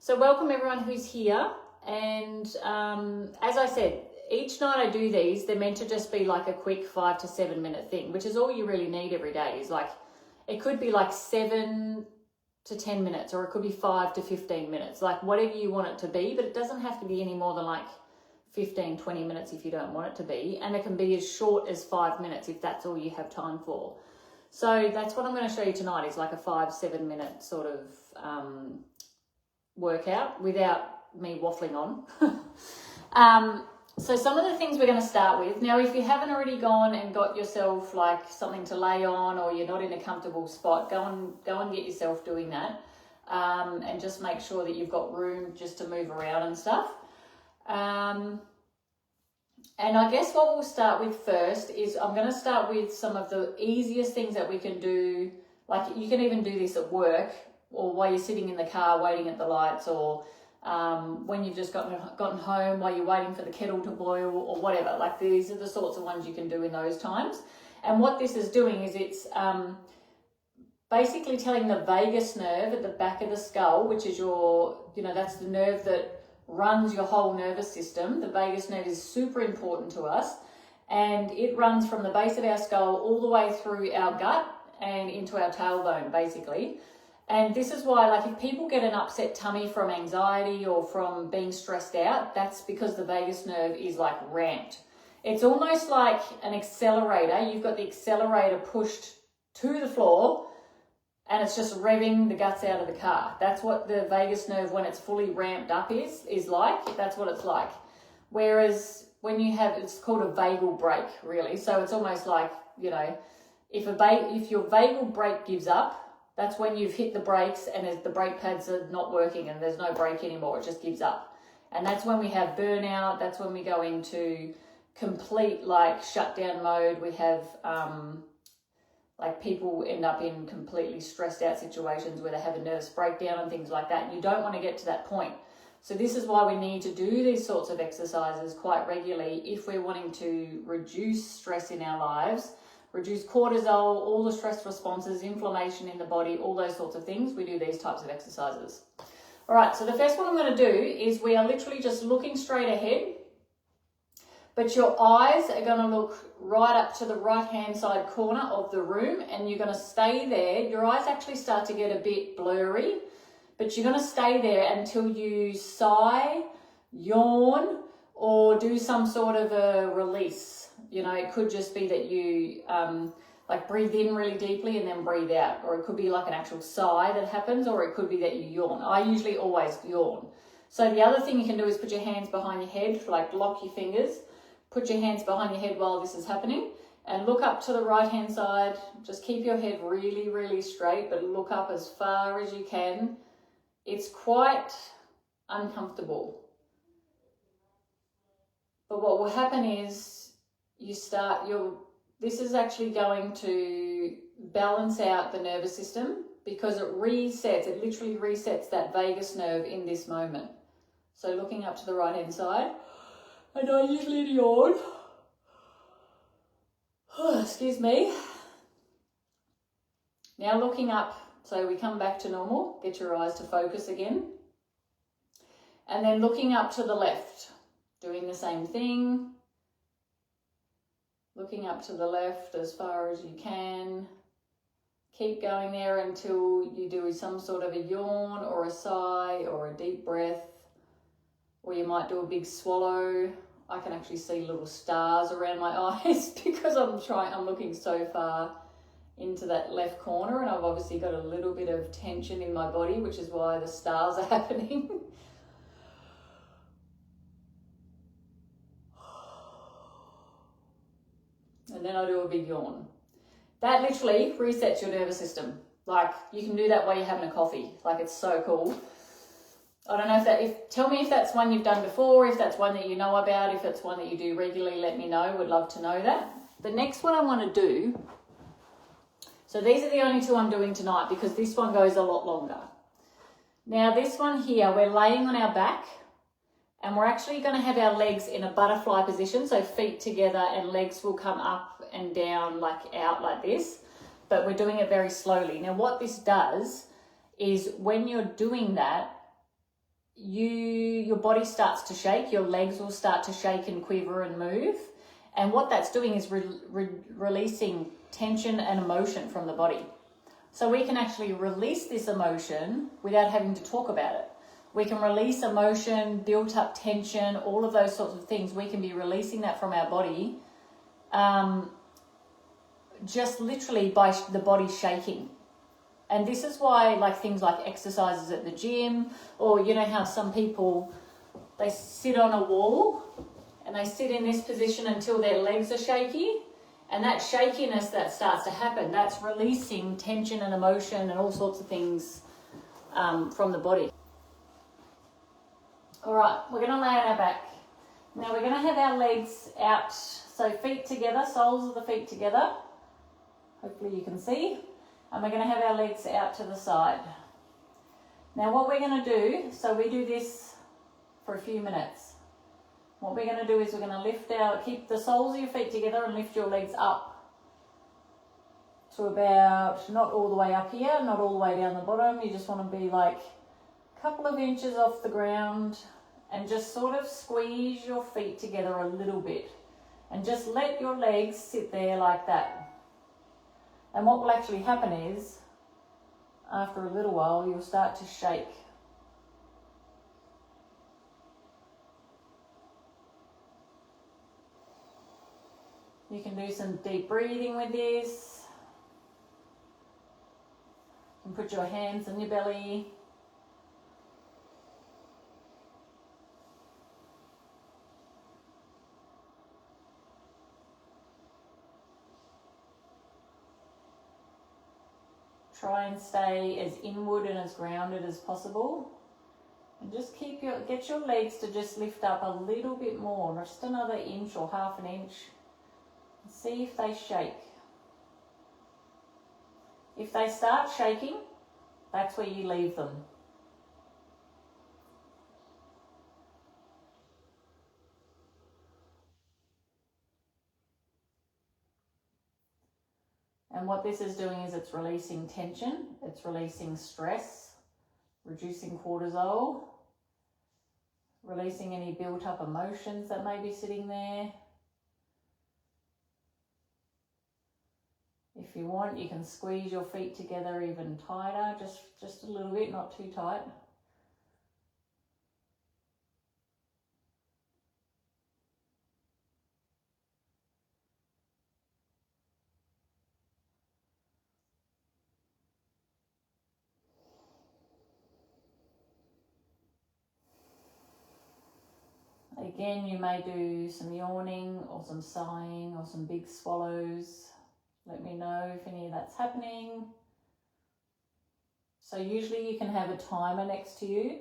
So welcome everyone who's here. And as I said, each night I do these, they're meant to just be like a quick 5 to 7 minute thing, which is all you really need every day. Is like, it could be like 7 to 10 minutes, or it could be 5 to 15 minutes, like whatever you want it to be, but it doesn't have to be any more than like 15, 20 minutes if you don't want it to be. And it can be as short as 5 minutes if that's all you have time for. So that's what I'm going to show you tonight, is like a 5-7 minute sort of workout without me waffling on. So some of the things we're going to start with. Now, if you haven't already gone and got yourself like something to lay on, or you're not in a comfortable spot, go and get yourself doing that. And just make sure that you've got room just to move around and stuff. And I guess what we'll start with first is I'm going to start with some of the easiest things that we can do. Like, you can even do this at work, or while you're sitting in the car waiting at the lights, or when you've just gotten home while you're waiting for the kettle to boil, or whatever. Like, these are the sorts of ones you can do in those times. And what this is doing is it's basically telling the vagus nerve at the back of the skull, which is your, that's the nerve that runs your whole nervous system. The vagus nerve is super important to us, and it runs from the base of our skull all the way through our gut and into our tailbone, basically. And this is why, like, if people get an upset tummy from anxiety or from being stressed out, that's because the vagus nerve is like ramped. It's almost like an accelerator. You've got the accelerator pushed to the floor, and it's just revving the guts out of the car. That's what the vagus nerve, when it's fully ramped up, is like. That's what it's like. Whereas when you have, it's called a vagal brake, really. So it's almost like, if your vagal brake gives up, that's when you've hit the brakes and the brake pads are not working and there's no brake anymore. It just gives up. And that's when we have burnout. That's when we go into complete like shutdown mode. We have like people end up in completely stressed out situations where they have a nervous breakdown and things like that. And you don't want to get to that point. So this is why we need to do these sorts of exercises quite regularly if we're wanting to reduce stress in our lives, reduce cortisol, all the stress responses, inflammation in the body, all those sorts of things. We do these types of exercises. All right, so the first one I'm going to do is we are literally just looking straight ahead, but your eyes are going to look right up to the right-hand side corner of the room, and you're going to stay there. Your eyes actually start to get a bit blurry, but you're going to stay there until you sigh, yawn, or do some sort of a release. It could just be that you like breathe in really deeply and then breathe out, or it could be like an actual sigh that happens, or it could be that you yawn. I usually always yawn. So the other thing you can do is put your hands behind your head, like lock your fingers, put your hands behind your head while this is happening, and look up to the right-hand side. Just keep your head really, really straight, but look up as far as you can. It's quite uncomfortable. But what will happen is this is actually going to balance out the nervous system, because it literally resets that vagus nerve in this moment. So looking up to the right-hand side, and I usually yawn. Excuse me. Now looking up, so we come back to normal, get your eyes to focus again. And then looking up to the left, doing the same thing. Looking up to the left as far as you can. Keep going there until you do some sort of a yawn or a sigh or a deep breath, or you might do a big swallow. I can actually see little stars around my eyes because I'm looking so far into that left corner, and I've obviously got a little bit of tension in my body, which is why the stars are happening. And then I do a big yawn. That literally resets your nervous system. Like, you can do that while you're having a coffee. Like, it's so cool. I don't know tell me if that's one you've done before, if that's one that you know about, if it's one that you do regularly, let me know. Would love to know that. The next one I want to do, so these are the only two I'm doing tonight because this one goes a lot longer. Now this one here, we're laying on our back, and we're actually going to have our legs in a butterfly position, so feet together and legs will come up and down, like out like this, but we're doing it very slowly. Now what this does is when you're doing that, your body starts to shake, your legs will start to shake and quiver and move. And what that's doing is releasing tension and emotion from the body. So we can actually release this emotion without having to talk about it. We can release emotion, built up tension, all of those sorts of things. We can be releasing that from our body just literally by the body shaking. And this is why, like, things like exercises at the gym, or you know how some people, they sit on a wall and they sit in this position until their legs are shaky. And that shakiness that starts to happen, that's releasing tension and emotion and all sorts of things from the body. All right, we're going to lay on our back. Now we're going to have our legs out, so feet together, soles of the feet together. Hopefully you can see. And we're going to have our legs out to the side. Now what we're going to do, so we do this for a few minutes. What we're going to do is we're going to keep the soles of your feet together and lift your legs up to about, not all the way up here, not all the way down the bottom. You just want to be like a couple of inches off the ground and just sort of squeeze your feet together a little bit and just let your legs sit there like that. And what will actually happen is, after a little while, you'll start to shake. You can do some deep breathing with this. You can put your hands on your belly. Try and stay as inward and as grounded as possible. And just get your legs to just lift up a little bit more, just another inch or half an inch. And see if they shake. If they start shaking, that's where you leave them. And what this is doing is it's releasing tension, it's releasing stress, reducing cortisol, releasing any built up emotions that may be sitting there. If you want, you can squeeze your feet together even tighter, just a little bit, not too tight. Again, you may do some yawning or some sighing or some big swallows. Let me know if any of that's happening. So usually you can have a timer next to you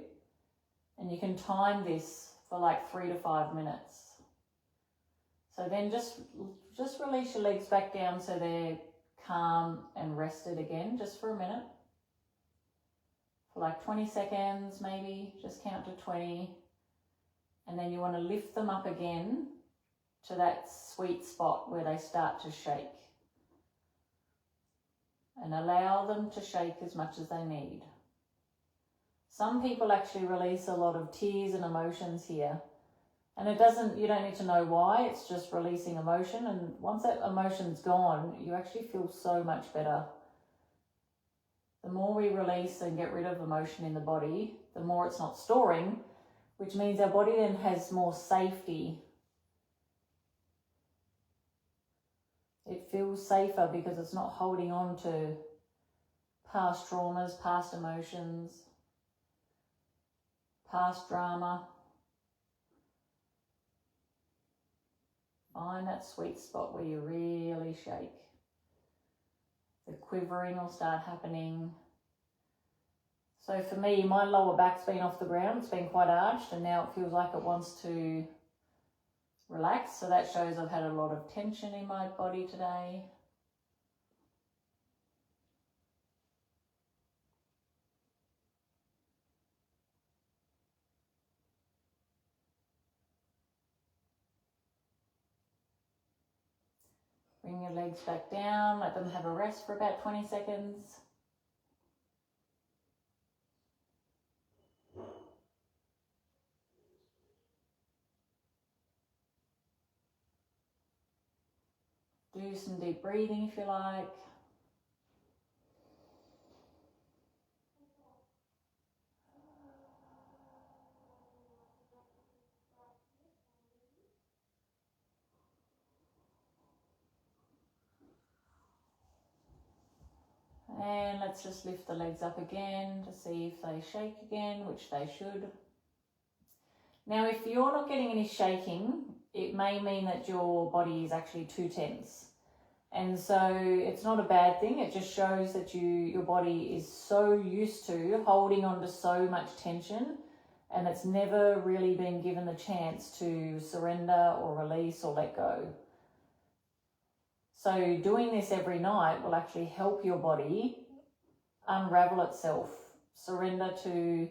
and you can time this for like 3 to 5 minutes. So then just release your legs back down so they're calm and rested again, just for a minute. For like 20 seconds maybe, just count to 20. And then you want to lift them up again to that sweet spot where they start to shake. And allow them to shake as much as they need. Some people actually release a lot of tears and emotions here. And you don't need to know why, it's just releasing emotion. And once that emotion's gone, you actually feel so much better. The more we release and get rid of emotion in the body, the more it's not storing, which means our body then has more safety. It feels safer because it's not holding on to past traumas, past emotions, past drama. Find that sweet spot where you really shake. The quivering will start happening. So for me, my lower back's been off the ground, it's been quite arched, and now it feels like it wants to relax. So that shows I've had a lot of tension in my body today. Bring your legs back down, let them have a rest for about 20 seconds. Do some deep breathing if you like. And let's just lift the legs up again to see if they shake again, which they should. Now, if you're not getting any shaking, it may mean that your body is actually too tense. And so it's not a bad thing. It just shows that your body is so used to holding on to so much tension, and it's never really been given the chance to surrender or release or let go. So doing this every night will actually help your body unravel itself, surrender to,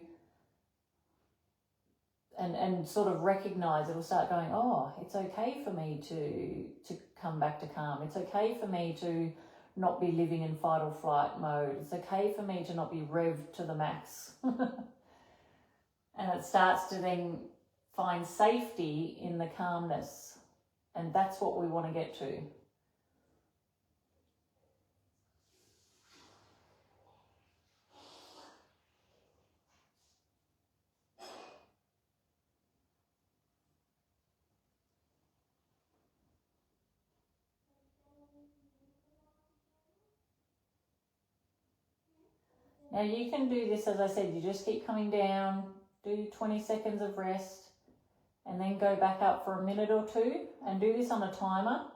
and sort of recognize, it'll start going, oh, it's okay for me to come back to calm. It's okay for me to not be living in fight or flight mode. It's okay for me to not be revved to the max. And it starts to then find safety in the calmness. And that's what we want to get to. Now you can do this, as I said, you just keep coming down, do 20 seconds of rest, and then go back up for a minute or two, and do this on a timer.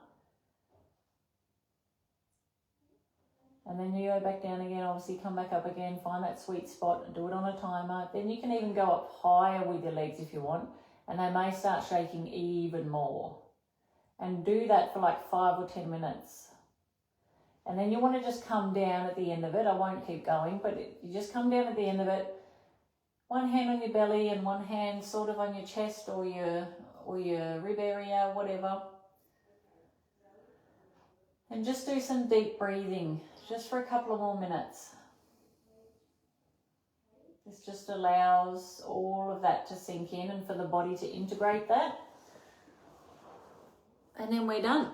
And then you go back down again, obviously come back up again, find that sweet spot and do it on a timer. Then you can even go up higher with your legs if you want, and they may start shaking even more. And do that for like 5 or 10 minutes. And then you want to just come down at the end of it. I won't keep going, but you just come down at the end of it. One hand on your belly and one hand sort of on your chest or your rib area, whatever. And just do some deep breathing, just for a couple of more minutes. This just allows all of that to sink in and for the body to integrate that. And then we're done.